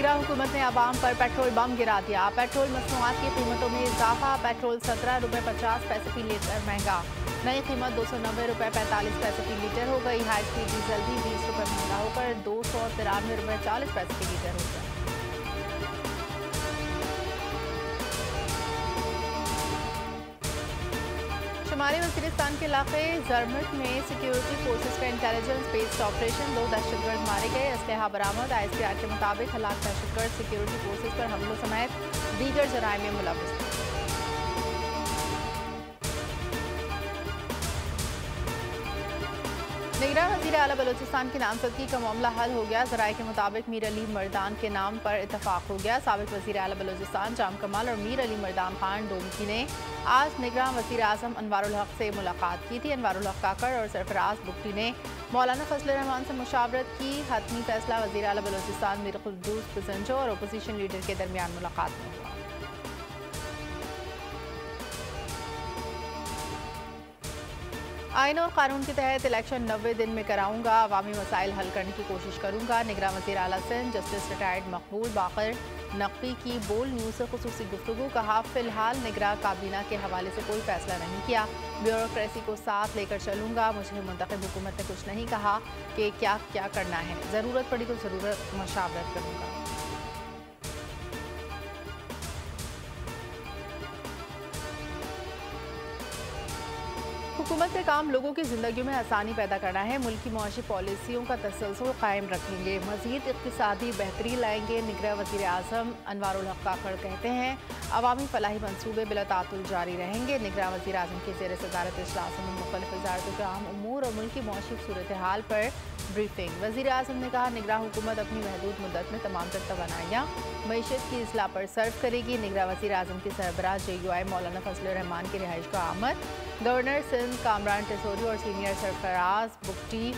निगरान हुकूमत ने आवाम पर पेट्रोल बम गिरा दिया। पेट्रोल मसनूआत की कीमतों में इजाफा। पेट्रोल 17 रुपये 50 पैसे फी लीटर महंगा। नई कीमत 290 रुपये 45 पैसे फी लीटर हो गई। हाई स्पीड डीजल भी 20 रुपये महंगा होकर 293 रुपये 40 पैसे फी लीटर हो गया। शुमाली वज़ीरिस्तान के इलाके जरमट में सिक्योरिटी फोर्सेस का इंटेलिजेंस बेस्ड ऑपरेशन, 2 दहशतगर्द मारे गए। असलहा बरामद। ISPR के मुताबिक हलाक दहशतगर्द सिक्योरिटी फोर्सेस पर हमलों समेत दीगर जराइम में मुलव्वस थे। निगरान वज़ीर आला बलूचिस्तान की नामजदगी का मामला हल हो गया। ज़राए के मुताबिक मीर अली मर्दान के नाम पर इतफाक हो गया। साबिक़ वज़ीर आला बलूचिस्तान जाम कमाल और मीर अली मर्दान खान डोमकी ने आज निगरान वज़ीर आज़म अनवारुल हक से मुलाकात की थी। अनवारुल हक काकड़ और सरफराज बुगटी ने मौलाना फजल रहमान से मुशावरत की। हतमी फैसला वज़ीर आला बलूचिस्तान मीर कुद्दूस पिसंजो और अपोजिशन लीडर के दरमियान मुलाकात में हुआ। आइन और कानून के तहत इलेक्शन 90 दिन में कराऊंगा। अवामी मसाइल हल करने की कोशिश करूंगा। निगरान वज़ीर आला सिंध जस्टिस रिटायर्ड मकबूल बाकर नकवी की बोल न्यूज़ से खुसूसी गुफ्तगू। कहा, फिलहाल निगरान काबीना के हवाले से कोई फैसला नहीं किया। ब्यूरोक्रेसी को साथ लेकर चलूंगा। मुझे मुंतखब हुकूमत ने कुछ नहीं कहा कि क्या क्या करना है। ज़रूरत पड़ी तो ज़रूरत मशावरत करूंगा। हुकूमत का काम लोगों की ज़िंदगी में आसानी पैदा करना है। मुल्की मुआशी पॉलिसियों का तसलसल कायम रखेंगे। मज़ीद इक़्तिसादी बेहतरी लाएंगे। निगरान वज़ीर आज़म अनवारुल हक काकड़ कहते हैं, अवामी फलाही मनसूबे बिला तातुल जारी रहेंगे। निगरान वज़ीर आज़म की ज़ेर सदारत इजलास में मुख्तलिफ वज़ारतों के अहम उमूर और मुल्की मुआशी सूरत हाल पर ब्रीफिंग। वज़ीर आज़म ने कहा, निगरान हुकूमत अपनी महदूद मुद्दत में तमाम तर तवानाइयाँ मईशत की इस्लाह पर सर्व करेगी। निगरान वज़ीर आज़म के सरबराह JUI मौलाना फजल रहमान की रिहाइश का आमद। गवर्नर सिंध कामरान टेसोरी और सीनियर सरफराज बुगटी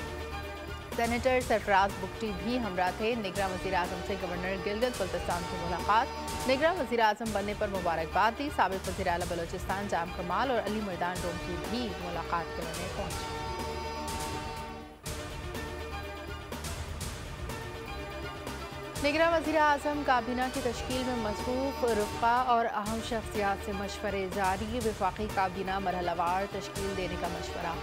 सेनेटर सरफराज बुगटी भी हमरा थे। निगरान वज़ीर आज़म से गवर्नर गिलगित बल्तिस्तान की मुलाकात। निगरान वज़ीर आज़म बनने पर मुबारकबाद दी। साबिक़ वज़ीर आला बलूचिस्तान जाम कमाल और अली मर्दान डोम की भी मुलाकात करने पहुंची। निगरान वज़ीर आज़म काबीना की तश्कील में मसरूफ़ रुफ़ा और अहम शख्सियात से मशवरे जारी। वफाकी काबीना मरहलावार तश्कील देने का मशवरा।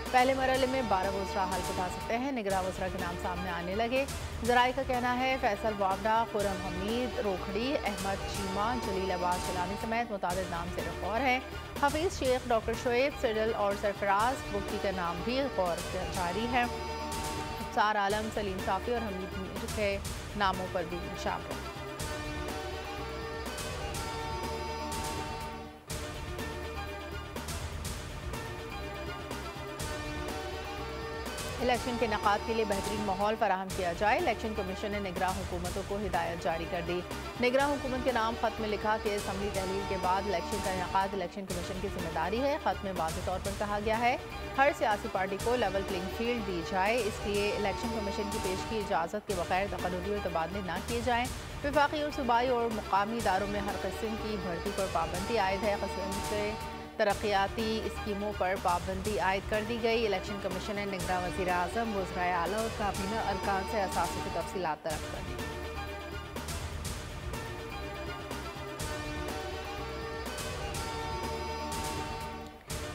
पहले मरहले में 12 वज़रा हल्फ उठा सकते हैं। निगरान वज़रा के नाम सामने आने लगे। ज़राए का कहना है, फैसल वावडा, खुरम हमीद रोखड़ी, अहमद चीमा, जलील अब्बास चलानी समेत मुतादिद नाम से गौर है। हफीज़ शेख, डॉक्टर शोएब सिडल और सरफराज बुगटी का नाम भी गौर जारी है। अफसार आलम, सलीम साफ़ी और हमीद मीर के नामों पर भी शामिल। इलेक्शन के इनेकाद के लिए बेहतरीन माहौल फराहम किया जाए। इलेक्शन कमीशन ने निगरान हुकूमतों को हिदायत जारी कर दी। निगरान हुकूमत के नाम खत में लिखा कि असम्बली तहलील के बाद इलेक्शन का इनेकाद इलेक्शन कमीशन की जिम्मेदारी है। खत में वाज़ेह तौर पर कहा गया है, हर सियासी पार्टी को लेवल प्लेइंग फील्ड दी जाए, इसलिए इलेक्शन कमीशन की पेश की इजाज़त के बगैर तकर्री और तबादले न किए जाएँ। वफाकी और सूबाई और मुकामी इदारों में हर किस्म की भर्ती पर पाबंदी आयद है। किस्म से तरक्याती स्कीमों पर पाबंदी आयद कर दी गई। इलेक्शन कमीशन ने निगरान वज़ीर आज़म, वज़राए आला और काबीना अरकान से असासों की तफसीलात तलब कर दी।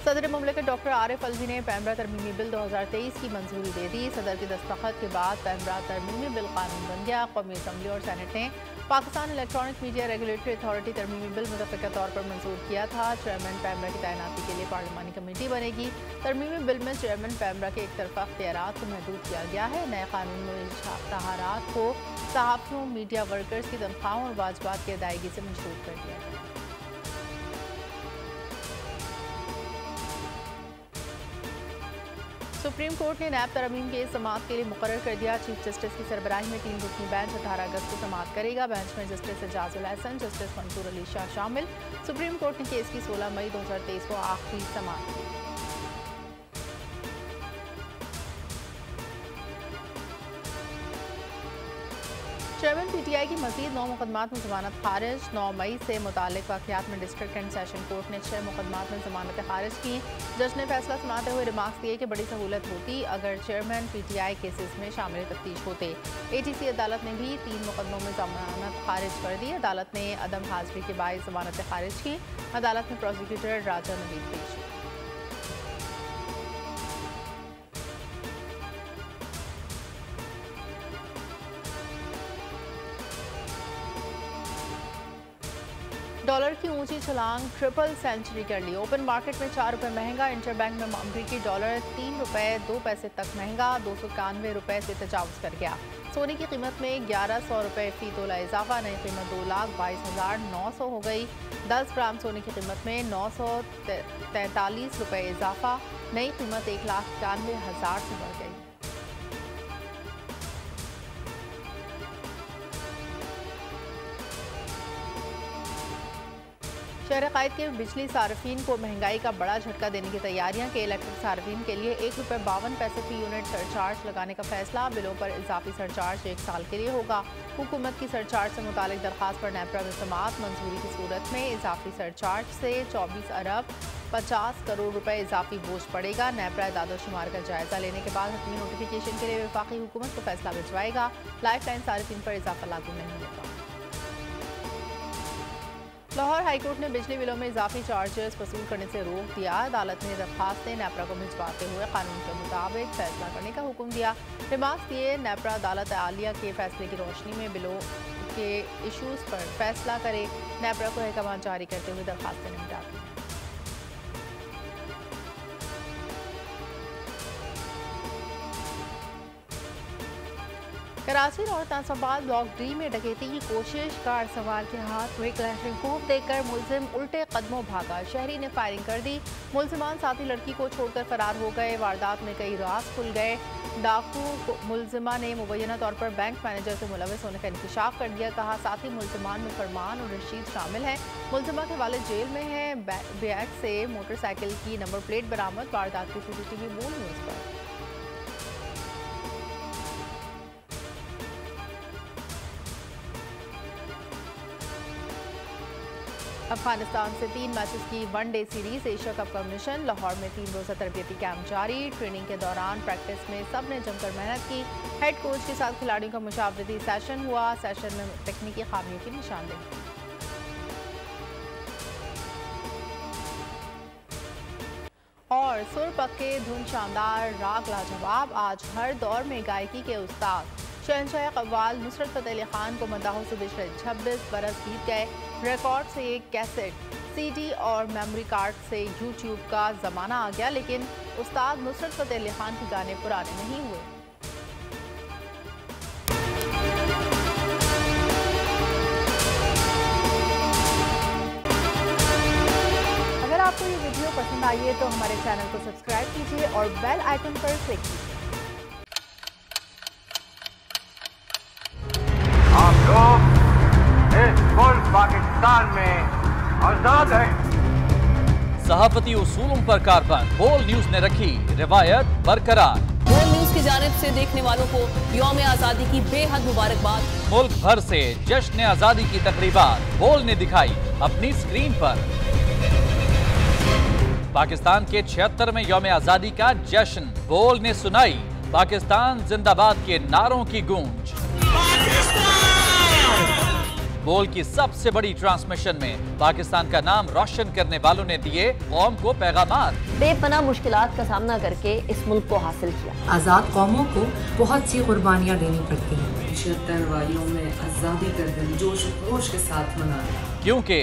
सदर मुमलिकत डॉक्टर आरिफ अलवी ने पैमरा तरमीमी बिल 2023 की मंजूरी दे दी। सदर के दस्तखत के बाद पैमरा तरमीमी बिल कानून बन गया। कौमी असम्बली और सेनेट ने Pakistan electronic media regulatory authority तरमीमी बिल मुतफ़िका तौर पर मंजूर किया था। चेयरमैन पैमरा की तैनाती के लिए पार्लिमानी कमेटी बनेगी। तरमीमी बिल में चेयरमैन पैमरा के एक तरफा अख्तियारात को महदूद किया गया है। नए कानून में इश्तहारात को सहाफ़ियों, मीडिया वर्कर्स की तनख्वाहों और वाजबात की अदायगी से मशरूत कर दिया गया। सुप्रीम कोर्ट ने नैब तरमीम के समाअत के लिए मुकर्रर कर दिया। चीफ जस्टिस की सरबराही में 3 रुकनी बेंच 18 अगस्त को समाअत करेगा। बेंच में जस्टिस एजाजुल एहसन, जस्टिस मंसूर अली शाह शामिल। सुप्रीम कोर्ट ने केस की 16 मई 2023 को आखिरी समाअत की। चेयरमैन पीटीआई की मजीद 9 मुकदमात में जमानत खारिज। 9 मई से मुतालिक वाक़यात में डिस्ट्रिक्ट एंड सेशन कोर्ट ने 6 मुकदमात में जमानतें खारिज की। जज ने फैसला सुनाते हुए रिमार्क्स दिए कि बड़ी सहूलत होती अगर चेयरमैन पीटीआई केसेस में शामिल तफ्तीश होते। एटीसी अदालत ने भी 3 मुकदमों में जमानत खारिज कर दी। अदालत ने अदम हाजिरी के बायस जमानतें खारिज की। अदालत में प्रोसिक्यूटर राजा नवीद पेश हुए। डॉलर की ऊंची छलांग, ट्रिपल सेंचुरी कर ली। ओपन मार्केट में 4 रुपये महंगा। इंटरबैंक में अमरीकी डॉलर 3 रुपये 2 पैसे तक महंगा 291 रुपये से तजावुज़ कर गया। सोने की कीमत में 1100 रुपये फी तोला इजाफा। नई कीमत 2,22,900 हो गई। 10 ग्राम सोने की कीमत में 943 रुपये इजाफा। नई कीमत 1,91,000 से बढ़ गई। शहर कायद के बिजली सार्फिन को महंगाई का बड़ा झटका देने की तैयारियां के इलेक्ट्रिक सार्फिन के लिए 1 रुपये 52 पैसे फी यूनिट सरचार्ज लगाने का फैसला। बिलों पर इजाफी सरचार्ज 1 साल के लिए होगा। हुकूमत की सरचार्ज से मुतालिक दरखास्त पर नेपरा में समाअत मंजूरी की सूरत में इजाफी सरचार्ज से 24 अरब 50 करोड़ रुपए इजाफी बोझ पड़ेगा। नेपरा इदाद-ओ-शुमार का जायजा लेने के बाद हतमी नोटिफिकेशन के लिए वफाकी हुकूमत को फैसला भिजवाएगा। लाइफ लाइन सार्फिन पर इजाफा लागू नहीं होगा। लाहौर हाईकोर्ट ने बिजली बिलों में इजाफी चार्जेस वसूल करने से रोक दिया। अदालत ने दरखास्तें नेपरा को भिजवाते हुए कानून के मुताबिक फैसला करने का हुक्म दिया। रिमार्क्स दिए, नेपरा अदालत आलिया के फैसले की रोशनी में बिलों के इशूज़ पर फैसला करे। नेपरा को अहकाम जारी करते हुए दरखास्तें निपटाती हैं। कराची और तासाबाद ब्लॉक डी में डकैती की कोशिश। कार सवार के हाथ में क्लैशिंकोव देकर मुलजिम उल्टे कदमों भागा। शहरी ने फायरिंग कर दी। मुलजिमान साथी लड़की को छोड़कर फरार हो गए। वारदात में कई राज खुल गए। डाकू मुलजिमा ने मुबैना तौर पर बैंक मैनेजर से मुलविस होने का इंकशाफ कर दिया। कहा साथी मुलजिमान में फरमान और रशीद शामिल हैं। मुलजिमा के वालिद जेल में है। बैग से मोटरसाइकिल की नंबर प्लेट बरामद। वारदात की CCTV मूल न्यूज़ पर। अफगानिस्तान से 3 मैचेस की वनडे सीरीज। एशिया कप का मिशन। लाहौर में 3 रोज़ा तरबियती कैंप जारी। ट्रेनिंग के दौरान प्रैक्टिस में सबने जमकर मेहनत की। हेड कोच के साथ खिलाड़ियों का मुशावरती सेशन हुआ। सेशन में तकनीकी खामियों की निशानदेही। और सुर पक्के धुन शानदार राग लाजवाब। आज हर दौर में गायकी के उस्ताद शहंशाह कव्वाल नुसरत फतेह अली खान को मदाहों से बिछड़े 26 बरस बीत गए। रिकॉर्ड से कैसेट, CD और मेमोरी कार्ड से YouTube का ज़माना आ गया, लेकिन उस्ताद नुसरत फतेह अली खान के गाने पुराने नहीं हुए। अगर आपको ये वीडियो पसंद आई है तो हमारे चैनल को सब्सक्राइब कीजिए और बेल आइकन पर क्लिक कीजिए। आप लोग इस मुल्क पाकिस्तान में आजाद हैं। सहाफती उसूलों पर कारबंद। बोल न्यूज ने रखी रिवायत बरकरार। बोल न्यूज की जानिब से देखने वालों को यौम आजादी की बेहद मुबारकबाद। मुल्क भर से जश्न आजादी की तकरीबात बोल ने दिखाई अपनी स्क्रीन पर। पाकिस्तान के 76वें यौम आजादी का जश्न। बोल ने सुनाई पाकिस्तान जिंदाबाद के नारों की गूंज। बोल की सबसे बड़ी ट्रांसमिशन में पाकिस्तान का नाम रोशन करने वालों ने दिए कौम को पैगामात। बेपनाह मुश्किलात का सामना करके इस मुल्क को हासिल किया। आज़ाद कौमों को बहुत सी कुर्बानियाँ देनी पड़ती हैं। 76 वालियों में आज़ादी का दिन जोश खरोश के साथ मना। क्योंकि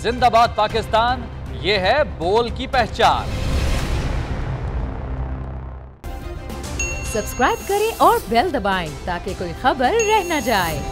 जिंदाबाद पाकिस्तान ये है बोल की पहचान। सब्सक्राइब करें और बेल दबाएं ताकि कोई खबर रह न जाए।